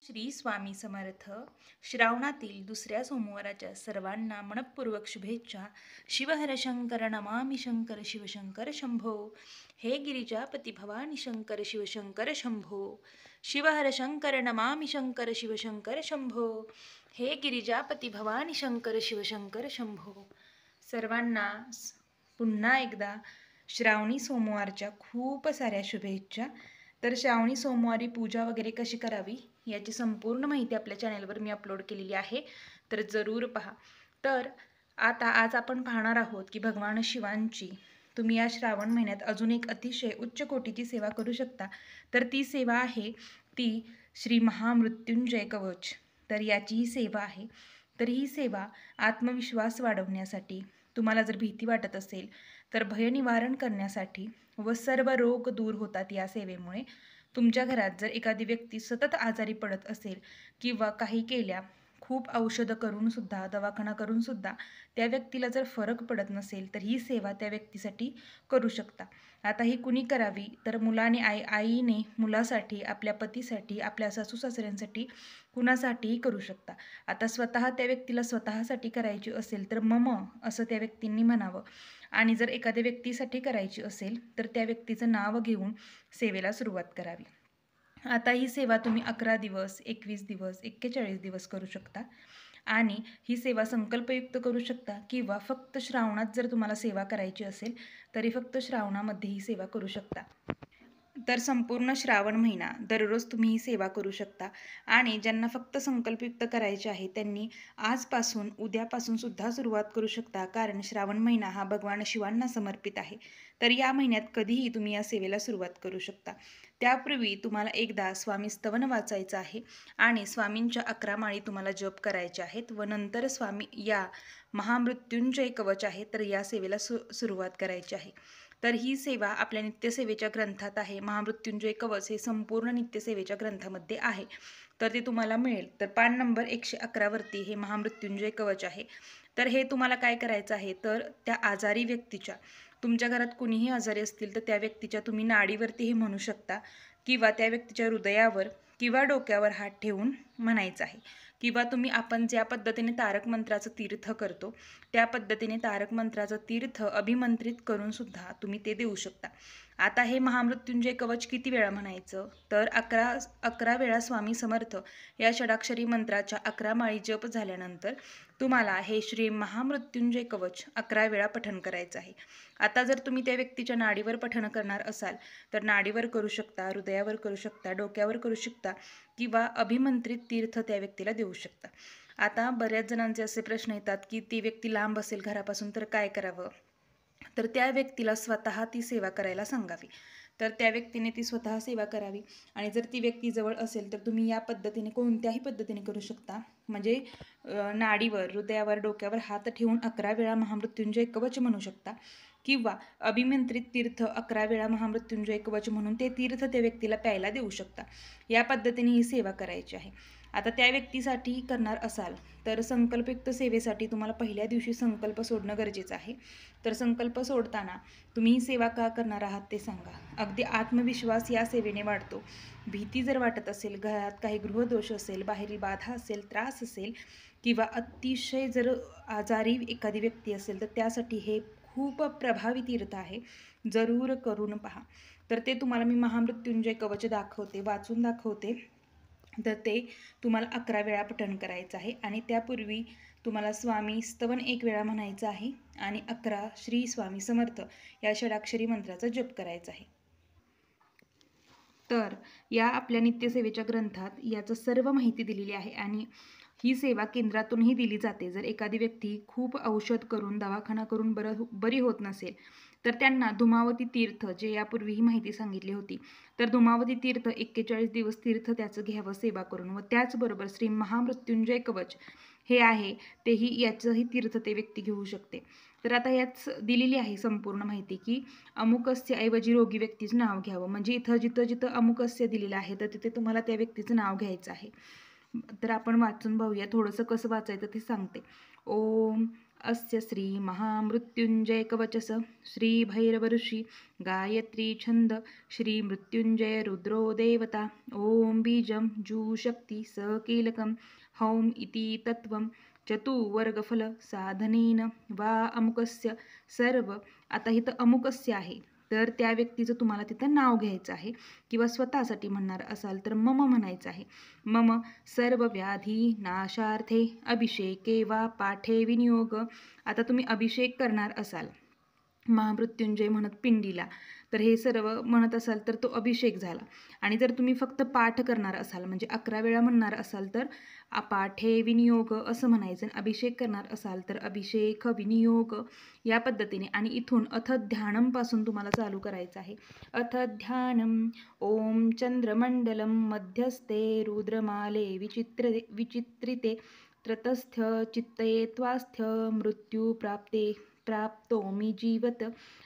श्री स्वामी समर्थ. श्रावणातील दुसऱ्या सोमवाराच्या सर्वांना मनपूर्वक शुभेच्छा. शिवहर शंकर नमामि शंकर शिवशंकर शंभो. हे गिरिजापती भवानी शंकर शिवशंकर शंभो. शिवहर शंकर नमामि शंकर शिवशंकर शंभो. हे गिरिजापती भवानी शंकर शिवशंकर शंभो. सर्वांना पुन्हा एकदा श्रावणी सोमवारच्या खूप साऱ्या शुभेच्छा. तर श्रावणी सोमवारी पूजा वगैरे कशी करावी याची संपूर्ण माहिती आपल्या चॅनलवर मी अपलोड केलेली आहे, तर जरूर पहा. तर आज आपण पाहणार आहोत की भगवान शिवांची तुम्ही या श्रावण महिन्यात अजून एक अतिशय उच्च कोटीची सेवा करू शकता. तर ती सेवा आहे ती श्री महामृत्युंजय कवच. तर याची ही सेवा आहे. तर ही सेवा आत्मविश्वास वाढवण्यासाठी, तुम्हाला जर भीती वाटत असेल तर भय निवारण करण्यासाठी व सर्व रोग दूर होतात या सेवेमुळे. तुमच्या घरात जर एखादी व्यक्ती सतत आजारी पडत असेल किंवा काही केल्या, खूप औषधं करूनसुद्धा, दवाखाना करूनसुद्धा त्या व्यक्तीला जर फरक पडत नसेल तर ही सेवा त्या व्यक्तीसाठी करू शकता. आता ही कुणी करावी तर आईने मुलासाठी, आपल्या पतीसाठी, आपल्या सासू सासऱ्यांसाठी, कुणासाठीही करू शकता. आता स्वतः त्या व्यक्तीला स्वतःसाठी करायची असेल तर मम असं त्या व्यक्तींनी म्हणावं. आणि जर एखाद्या व्यक्तीसाठी करायची असेल तर त्या व्यक्तीचं नाव घेऊन सेवेला सुरुवात करावी. आता ही सेवा तुम्ही 11 दिवस, 21 दिवस, 41 दिवस करू शकता. आणि ही सेवा संकल्पयुक्त करू शकता किंवा फक्त श्रावणात जर तुम्हाला सेवा करायची असेल तरी फक्त श्रावणामध्ये ही सेवा करू शकता. तर संपूर्ण श्रावण महिना दररोज तुम्ही ही सेवा करू शकता. आणि ज्यांना फक्त संकल्पयुक्त करायचे आहे त्यांनी आजपासून, उद्यापासून सुद्धा सुरुवात करू शकता, कारण श्रावण महिना हा भगवान शिवांना समर्पित आहे. तर या महिन्यात कधीही तुम्ही या सेवेला सुरुवात करू शकता. त्यापूर्वी तुम्हाला एकदा स्वामी स्तवन वाचायचं आहे आणि स्वामींच्या 11 माळी तुम्हाला जप करायच्या आहेत व नंतर स्वामी या महामृत्युंजय कवच आहे तर या सेवेला सुरुवात करायची आहे. तर ही सेवा आपल्या नित्यसेवेच्या ग्रंथात आहे. महामृत्युंजय कवच हे संपूर्ण नित्यसेवेच्या ग्रंथामध्ये आहे, तर ते तुम्हाला मिळेल. तर पान नंबर 111 वरती हे महामृत्युंजय कवच आहे. तर हे तुम्हाला काय करायचं आहे तर त्या आजारी व्यक्तीच्या, तुमच्या घरात कुणीही आजारी असतील तर त्या व्यक्तीच्या तुम्ही नाडीवरती हे म्हणू शकता किंवा त्या व्यक्तीच्या हृदयावर किंवा डोक्यावर हात ठेवून म्हणायचं आहे. किंवा आपण ज्या पद्धतीने तारक मंत्राचं तीर्थ करतो त्या पद्धतीने तारक मंत्राचं तीर्थ अभिमंत्रित करून सुद्धा तुम्ही ते देऊ शकता. आता हे महामृत्युंजय कवच किती वेळा म्हणायचं तर 11 वेळा स्वामी समर्थ या षडाक्षरी मंत्राच्या 11 माळी जप झाल्यानंतर तुम्हाला हे श्री महामृत्युंजय कवच 11 वेळा पठण करायचं आहे. आता जर तुम्ही त्या व्यक्तीच्या नाडीवर पठण करणार असाल तर नाडीवर करू शकता, हृदयावर करू शकता, डोक्यावर करू शकता किंवा अभिमंत्रित तीर्थ त्या व्यक्तीला देऊ शकता. आता बऱ्याच जणांचे असे प्रश्न येतात की ती व्यक्ती लांब असेल घरापासून तर काय करावं. तर त्या व्यक्तीला स्वतः ती सेवा करायला सांगावी. तर त्या व्यक्तीने ती स्वतः सेवा करावी. आणि जर ती व्यक्ती जवळ असेल तर तुम्ही या पद्धतीने कोणत्याही पद्धतीने करू शकता. म्हणजे नाडीवर, हृदयावर, डोक्यावर हात ठेवून 11 वेळा महामृत्युंजय कवच म्हणू शकता किंवा अभिमंत्रित तीर्थ 11 वेळा महामृत्युंजय कवच म्हणून ते तीर्थ त्या व्यक्तीला प्यायला देऊ शकता. या पद्धतीने ही सेवा करायची आहे. आता त्या व्यक्तीसाठी करणार असाल तर संकल्पयुक्त सेवेसाठी तुम्हाला पहिल्या दिवशी संकल्प सोडणं गरजेचं आहे. तर संकल्प सोडताना तुम्ही ही सेवा का करणार आहात ते सांगा. अगदी आत्मविश्वास या सेवेने वाढतो. भीती जर वाटत असेल, घरात काही गृहदोष असेल, बाहेरील बाधा असेल, त्रास असेल किंवा अतिशय जर आजारी एखादी व्यक्ती असेल तर त्यासाठी हे खूप प्रभावी तीर्थ आहे. जरूर करून पहा. तर ते तुम्हाला मी महामृत्युंजय कवच वाचून दाखवते. तर ते तुम्हाला 11 वेळा पठण करायचं आहे आणि त्यापूर्वी तुम्हाला स्वामी स्तवन 1 वेळा म्हणायचं आहे आणि 11 श्री स्वामी समर्थ या षडाक्षरी मंत्राचा जप करायचा आहे. तर या आपल्या नित्यसेवेच्या ग्रंथात याचं सर्व माहिती दिलेली आहे आणि ही सेवा केंद्रातूनही दिली जाते. जर एखादी व्यक्ती खूप औषध करून, दवाखाना करून बरी होत नसेल तर त्यांना धुमावती तीर्थ, जे यापूर्वी ही माहिती सांगितली होती, तर धुमावती तीर्थ 41 दिवस तीर्थ त्याचं घ्यावं सेवा करून व त्याचबरोबर श्री महामृत्युंजय कवच हे आहे तेही, याचंही तीर्थ ते व्यक्ती घेऊ शकते. तर आता याच दिलेली आहे संपूर्ण माहिती की अमुकस्य ऐवजी रोगी व्यक्तीचं नाव घ्यावं. म्हणजे इथं जिथं अमुकस्य दिलेलं आहे तर तिथे तुम्हाला त्या व्यक्तीचं नाव घ्यायचं आहे. तर आपण वाचून पाहूया. थोडंसं कसं वाचायचं ते सांगते. ओम अस्य श्री महामृत्युंजय कवचस श्री भैरव ऋषी गायत्री छंद श्री मृत्युंजय रुद्रो देवता ओम बीजं जू शक्ती स कीलकं हौम इति तत्वं चतुवर्गफल साधनेन वा अमुकस्य सर्व. आता इथं अमुकस्य आहे तर त्या व्यक्तीचं तुम्हाला तिथं नाव घ्यायचं आहे किंवा स्वतःसाठी म्हणणार असाल तर मम म्हणायचं आहे. मम सर्व व्याधी नाशार्थे अभिषेके वा पाठे विनियोग. आता तुम्ही अभिषेक करणार असाल महामृत्युंजय म्हणत पिंडीला तर हे सर्व म्हणत असाल तर तो अभिषेक झाला. आणि जर तुम्ही फक्त पाठ करणार असाल म्हणजे 11 वेळा म्हणणार असाल तर अपाठे विनियोग असं म्हणायचं. अभिषेक करणार असाल तर अभिषेक विनियोग या पद्धतीने. आणि इथून अथ ध्यानम पासून तुम्हाला चालू करायचं आहे. अथ ध्यानम ओम चंद्रमंडलम मध्यस्थे रुद्रमाले विचित्रिते त्रतस्थ चित्तये त्वास्थ्य मृत्यू प्राप्तो मी जीवत.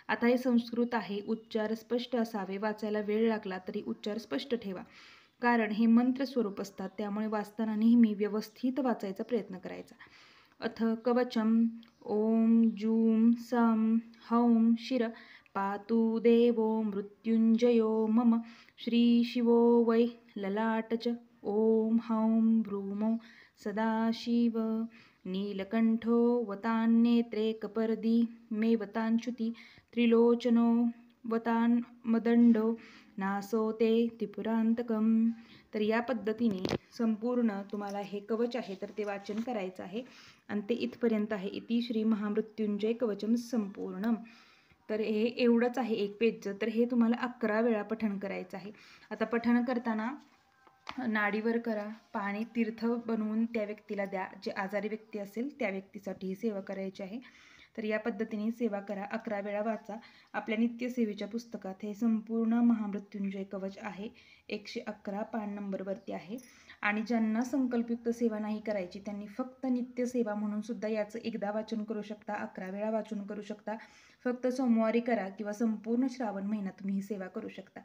आता हे संस्कृत आहे, उच्चार स्पष्ट असावे. वाचायला वेळ लागला तरी उच्चार स्पष्ट ठेवा, कारण हे मंत्र स्वरूप असतात, त्यामुळे वाचताना नेहमी व्यवस्थित वाचायचा प्रयत्न करायचा. अथ कवचम ओम जूम सम हौम शिर पातु देवो मृत्युंजयो मम श्री शिवो वै ललाटच ओम हौम भ्रूमो सदाशिव नीलकंठो वतान्नेत्रे कपर्दी मे वतांच्युती त्रिलोचनो वतान मदंडो नासो ते त्रिपुरांतकम. तर या पद्धतीने संपूर्ण तुम्हाला हे कवच आहे तर ते वाचन करायचं आहे. आणि ते इथपर्यंत आहे. इति श्री महामृत्युंजय कवचम संपूर्ण. तर हे एवढंच आहे एक पेजचं. तर हे तुम्हाला 11 वेळा पठण करायचं आहे. आता पठण करताना नाडीवर करा, पाणी तीर्थ बनवून त्या व्यक्तीला द्या. जे आजारी व्यक्ती असेल त्या व्यक्तीसाठी ही सेवा करायची आहे. तर या पद्धतीने सेवा करा. 11 वेळा वाचा. आपल्या नित्यसेवेच्या पुस्तकात हे संपूर्ण महामृत्युंजय कवच आहे. 111 पान नंबरवरती आहे. आणि ज्यांना संकल्पयुक्त सेवा नाही करायची त्यांनी फक्त नित्यसेवा म्हणून सुद्धा याचं एकदा वाचन करू शकता, 11 वेळा वाचन करू शकता. फक्त सोमवारी करा किंवा संपूर्ण श्रावण महिना तुम्ही ही सेवा करू शकता.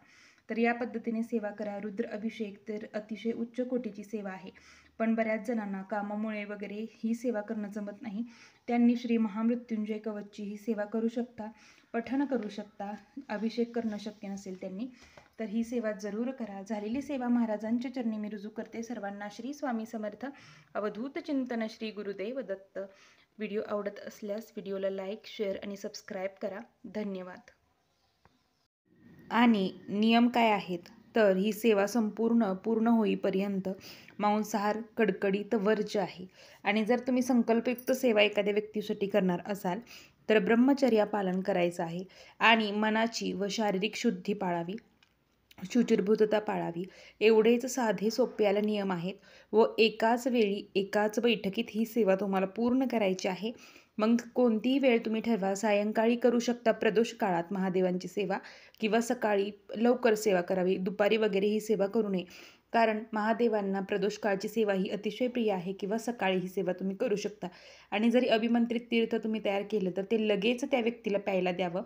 तर या पद्धतीने सेवा करा. रुद्र अभिषेक तर अतिशय उच्च कोटीची सेवा आहे, पण बऱ्याच जणांना कामामुळे वगैरे ही सेवा करणं जमत नाही. त्यांनी श्री महामृत्युंजय कवचची ही सेवा करू शकता, पठण करू शकता. अभिषेक करणं शक्य नसेल त्यांनी तर ही सेवा जरूर करा. झालेली सेवा महाराजांच्या चरणी मी रुजू करते. सर्वांना श्री स्वामी समर्थ. अवधूत चिंतन श्री गुरुदेव दत्त. व्हिडिओ आवडत असल्यास व्हिडिओला लाईक, शेअर आणि सबस्क्राईब करा. धन्यवाद. आणि नियम काय आहेत तर ही सेवा पूर्ण होईपर्यंत मांसाहार कडकडीत वर्ज्य आहे. आणि जर तुम्ही संकल्पयुक्त सेवा एखाद्या व्यक्तीसाठी करणार असाल तर ब्रह्मचर्या पालन करायचं आहे. आणि मनाची व शारीरिक शुद्धी पाळावी, शुचिर्भूतता पाळावी. एवढेच साधे सोपे याला नियम आहेत. व एकाच वेळी एकाच बैठकीत ही सेवा तुम्हाला पूर्ण करायची आहे. मग कोणतीही वेळ तुम्ही ठरवा. सायंकाळी करू शकता प्रदोष काळात महादेवांची सेवा, किंवा सकाळी लवकर सेवा करावी. दुपारी वगैरे ही सेवा करू नये, कारण महादेवांना प्रदोष काळची सेवा ही अतिशय प्रिय आहे. किंवा सकाळी ही सेवा तुम्ही करू शकता. आणि जरी अभिमंत्रित तीर्थ तुम्ही तयार केलं तर ते लगेच त्या व्यक्तीला प्यायला द्यावं,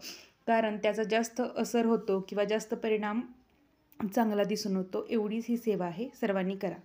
कारण त्याचा जास्त असर होतो किंवा जास्त परिणाम चांगला दिसून होतो. एवढीच ही सेवा आहे. सर्वांनी करा.